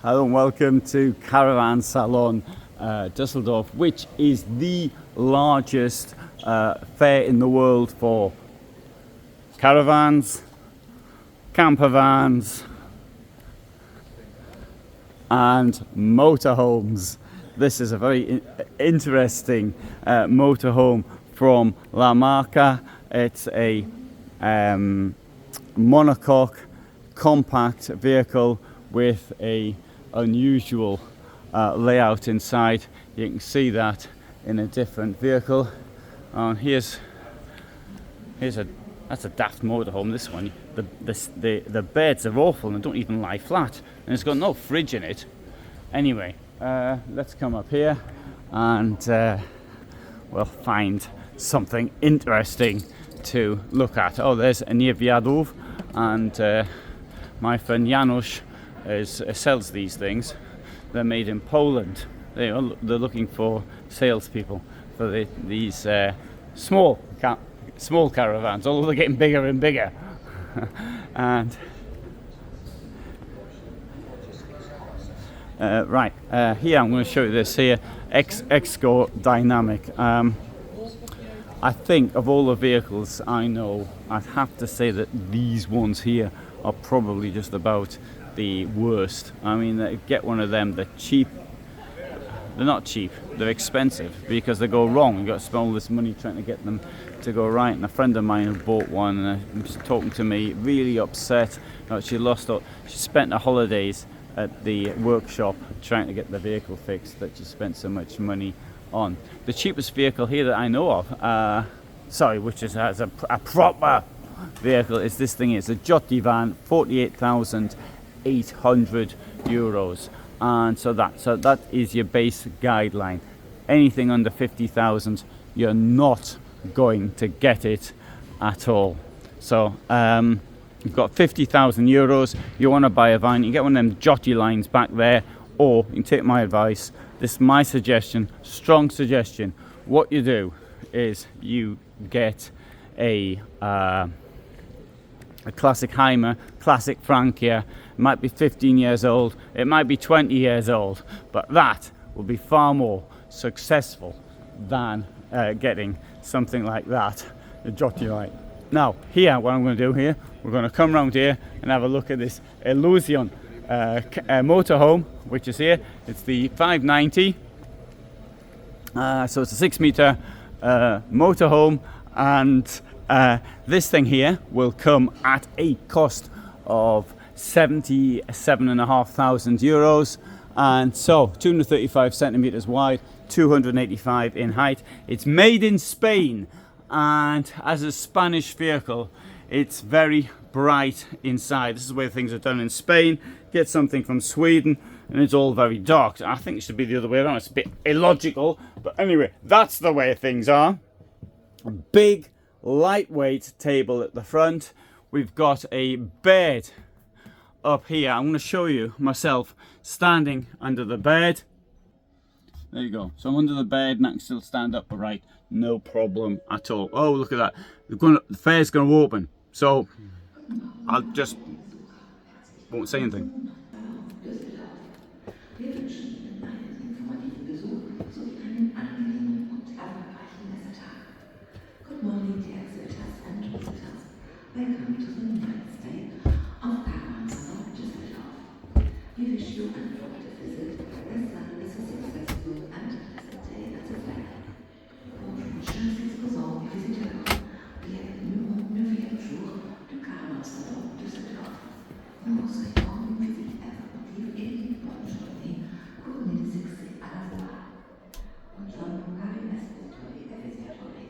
Hello and welcome to Caravan Salon Düsseldorf, which is the largest fair in the world for caravans, campervans and motorhomes. This is a very interesting motorhome from La Marca. It's a monocoque compact vehicle with a unusual layout inside. You can see that in a different vehicle. And that's a daft motorhome. This one, the beds are awful and don't even lie flat, and it's got no fridge in it. Anyway, let's come up here and we'll find something interesting to look at. Oh, there's a Niewiadów, and my friend Janusz sells these things. They're made in Poland. They're looking for salespeople for these small caravans, although they're getting bigger and bigger. And here I'm going to show you this here, Exco Dynamic. I think of all the vehicles I know, I'd have to say that these ones here are probably just about the worst. I mean, get one of them, they're cheap. They're not cheap, they're expensive because they go wrong. You've got to spend all this money trying to get them to go right. And a friend of mine who bought one and was talking to me, really upset. She spent her holidays at the workshop trying to get the vehicle fixed that she spent so much money on. The cheapest vehicle here that I know of, which has a proper vehicle, is this thing. It's a Jotti van, 48,800 euros. And so that is your base guideline. Anything under 50,000, you're not going to get it at all. So you've got 50,000 euros, you want to buy a van, you get one of them Jotti lines back there, or you can take my advice. This is my suggestion, strong suggestion. What you do is you get a classic Hymer, classic Frankia. It might be 15 years old, it might be 20 years old, but that will be far more successful than getting something like that, the Jotti line. Now, here, what I'm going to do here, we're going to come around here and have a look at this Ilusion motorhome, which is here. It's the 590. So it's a 6-meter motorhome, and this thing here will come at a cost of 77,500 euros, and so 235 centimeters wide, 285 in height. It's made in Spain, and as a Spanish vehicle, it's very bright inside. This is where things are done in Spain. Get something from Sweden and it's all very dark. I think it should be the other way around. It's a bit illogical, but anyway, that's the way things are. A big lightweight table at the front. We've got a bed up here. I'm going to show you myself standing under the bed. There you go. So I'm under the bed and I can still stand upright, no problem at all. Oh, look at that. The fair's going to open, so I'll just won't say anything. Good morning, dear visitors and visitors. Welcome to the United States of Caravan Salon Düsseldorf. We wish you an informative visit as well as a successful and pleasant day at the fair. Pour une satisfaisante visiteur, bienvenue au 9e jour du Caravan Salon Düsseldorf. Nous vous souhaitons une visite informative et une bonne journée couronnée de succès à la fois. Buongiorno cari visitatori e visitatori.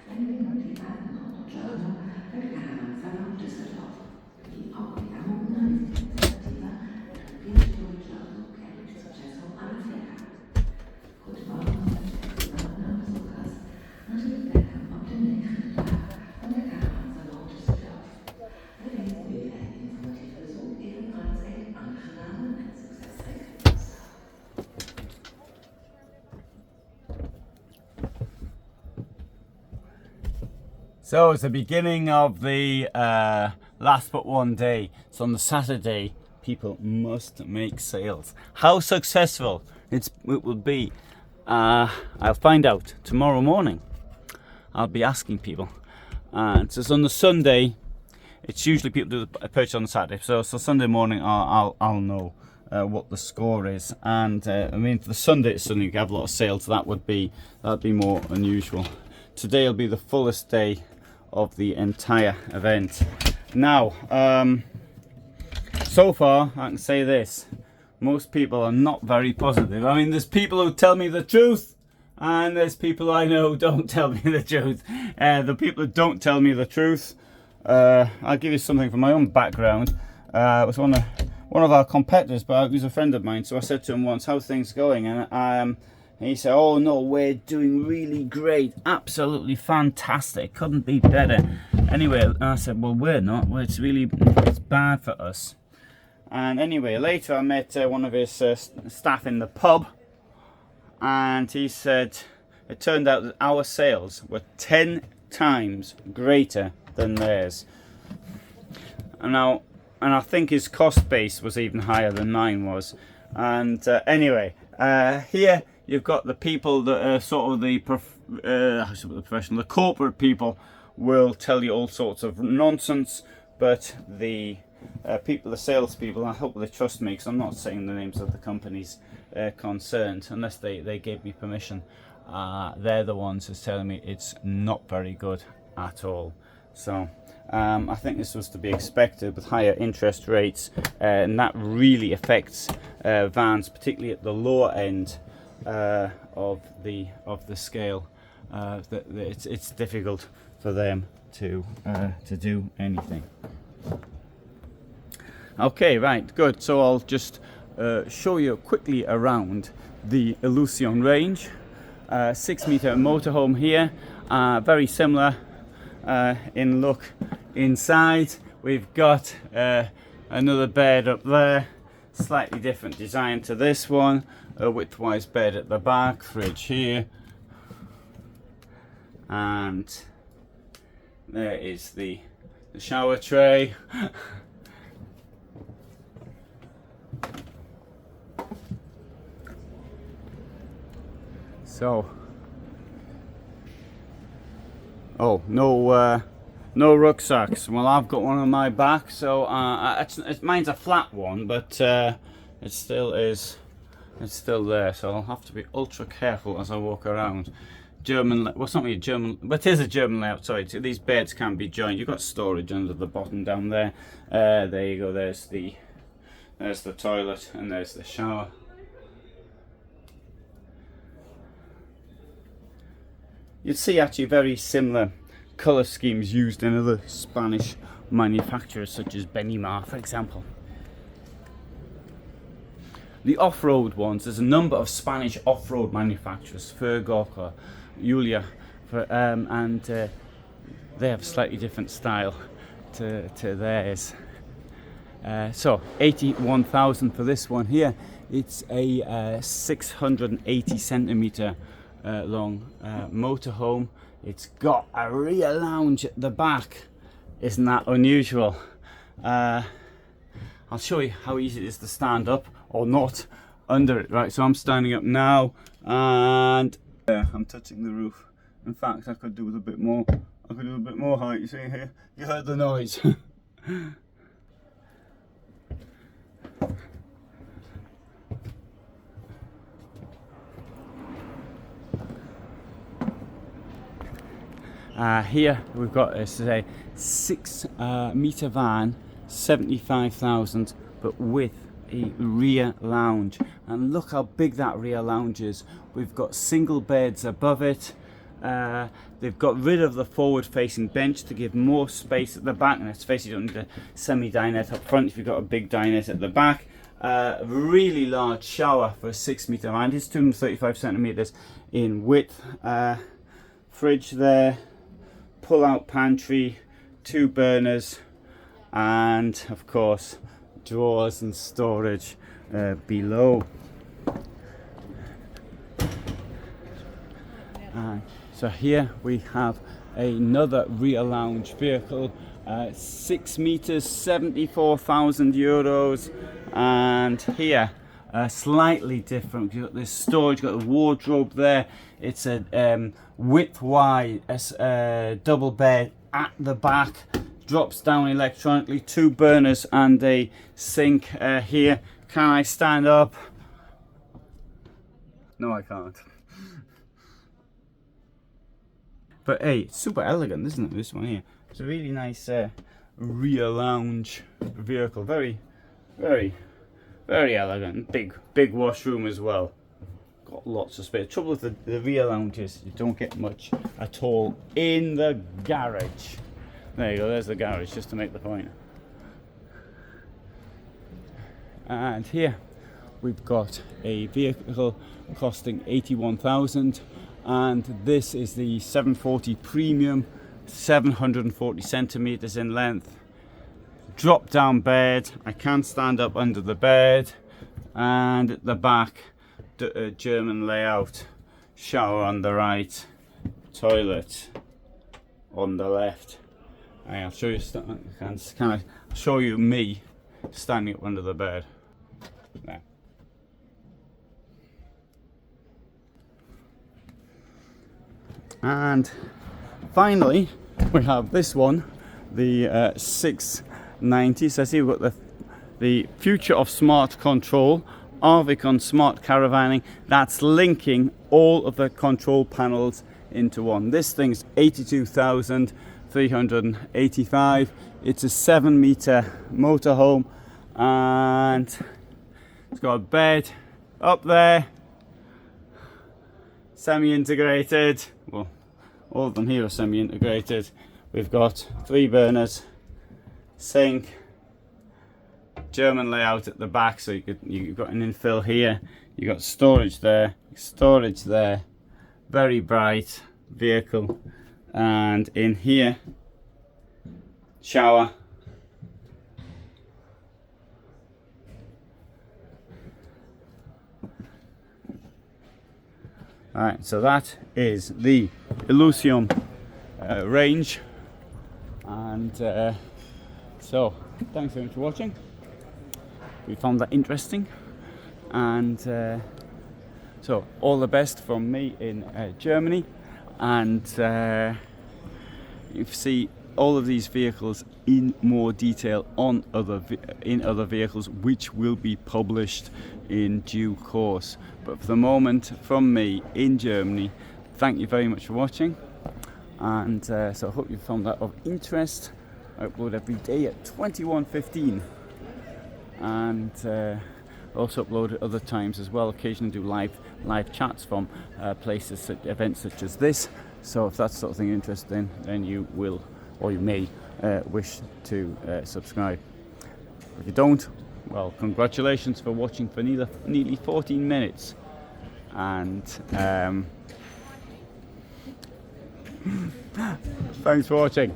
Benvenuti al giorno del Caravan Salon Düsseldorf. Vi auguriamo una visita informativa e un piacevole giorno che avete successo alla fiera. Good morning, Besuchers, and welcome auf den nächsten Tag von der Caravan Salon Düsseldorf. Erleben wir einen informativen Besuch ebenfalls einen angenahmen und successreichen. So it's the beginning of the last but one day. So on the Saturday, people must make sales. How successful it will be, I'll find out tomorrow morning. I'll be asking people. And so on the Sunday, it's usually people do the purchase on the Saturday. So Sunday morning, I'll know what the score is. And I mean, for the Sunday, it's Sunday, you have a lot of sales. So that'd be more unusual. Today will be the fullest day of the entire event. Now, so far, I can say this: most people are not very positive. I mean, there's people who tell me the truth, and there's people I know who don't tell me the truth. The people who don't tell me the truth, I'll give you something from my own background. It was one of our competitors, but he was a friend of mine. So I said to him once, "How's things going?" And he said, "Oh no, we're doing really great, absolutely fantastic, couldn't be better." Anyway, I said, "Well, we're not. Well, it's bad for us." And anyway, later I met one of his staff in the pub, and he said it turned out that our sales were 10 times greater than theirs. And I think his cost base was even higher than mine was. And anyway, here you've got the people that are sort of the professional, the corporate people will tell you all sorts of nonsense, but the people, the salespeople, I hope they trust me, because I'm not saying the names of the companies concerned unless they gave me permission. They're the ones who's telling me it's not very good at all. So I think this was to be expected with higher interest rates, and that really affects vans, particularly at the lower end of the scale. It's difficult for them to do anything. Okay, right, good. So I'll just show you quickly around the Ilusion range. 6-meter motorhome here, very similar in look inside. We've got another bed up there, slightly different design to this one. A widthwise bed at the back, fridge here, and there is the shower tray. So, oh, no rucksacks. Well, I've got one on my back, so mine's a flat one, but it still is. It's still there, so I'll have to be ultra careful as I walk around. German, well, it's not really German, but it is a German layout. Sorry, these beds can be joined. You've got storage under the bottom down there. There you go. There's the toilet, and there's the shower. You'd see actually very similar colour schemes used in other Spanish manufacturers, such as Benimar, for example. The off-road ones, there's a number of Spanish off-road manufacturers, Fergoca, Julia, and they have a slightly different style to theirs. So 81,000 for this one here. It's a 680 centimeter long motorhome. It's got a rear lounge at the back. Isn't that unusual? I'll show you how easy it is to stand up or not under it. Right, so I'm standing up now, and I'm touching the roof. In fact, I could do with a bit more. I could do a bit more height. You see here? You heard the noise. Here we've got a 6-meter van, 75,000, but with a rear lounge. And look how big that rear lounge is. We've got single beds above it. They've got rid of the forward-facing bench to give more space at the back. And let's face it, you don't need a semi-dinette up front if you've got a big dinette at the back. Really large shower for a 6-meter van. It's 235 centimeters in width. Fridge there. Pull-out pantry, 2 burners, and of course drawers and storage below. So here we have another rear lounge vehicle, 6 meters, 74,000 euros. And here, slightly different. You've got this storage, you've got a wardrobe there. It's a width wide double bed at the back, drops down electronically, 2 burners and a sink here. Can I stand up? No, I can't. But hey, it's super elegant, isn't it, this one here? It's a really nice rear lounge vehicle. Very, very, very elegant. Big washroom as well. Got lots of space. Trouble with the rear lounges, you don't get much at all in the garage. There you go, there's the garage, just to make the point. And here we've got a vehicle costing 81,000, and this is the 740 Premium, 740 centimeters in length. Drop down bed, I can stand up under the bed, and at the back, German layout, shower on the right, toilet on the left. I'll show you. Can I show you me standing up under the bed? There. And finally, we have this one, the 690. So I see we've got the future of smart control, Arvicon smart caravanning. That's linking all of the control panels into one. This thing's 82,385. It's a 7-meter motorhome, and it's got a bed up there, semi-integrated. Well, all of them here are semi-integrated. We've got 3 burners, sink, German layout at the back, so you've got an infill here, you've got storage there, very bright vehicle, and in here, shower, alright, so that is the Ilusion range, and so thanks very much for watching. We found that interesting, and so all the best from me in Germany, and you see all of these vehicles in more detail on other vehicles, which will be published in due course. But for the moment, from me in Germany, thank you very much for watching, and so I hope you found that of interest. I upload every day at 21:15. And also upload at other times as well. Occasionally do live chats from places, events such as this. So if that's the sort of thing you're interested in, then you will, or you may, wish to subscribe. If you don't, well, congratulations for watching for nearly 14 minutes. And thanks for watching.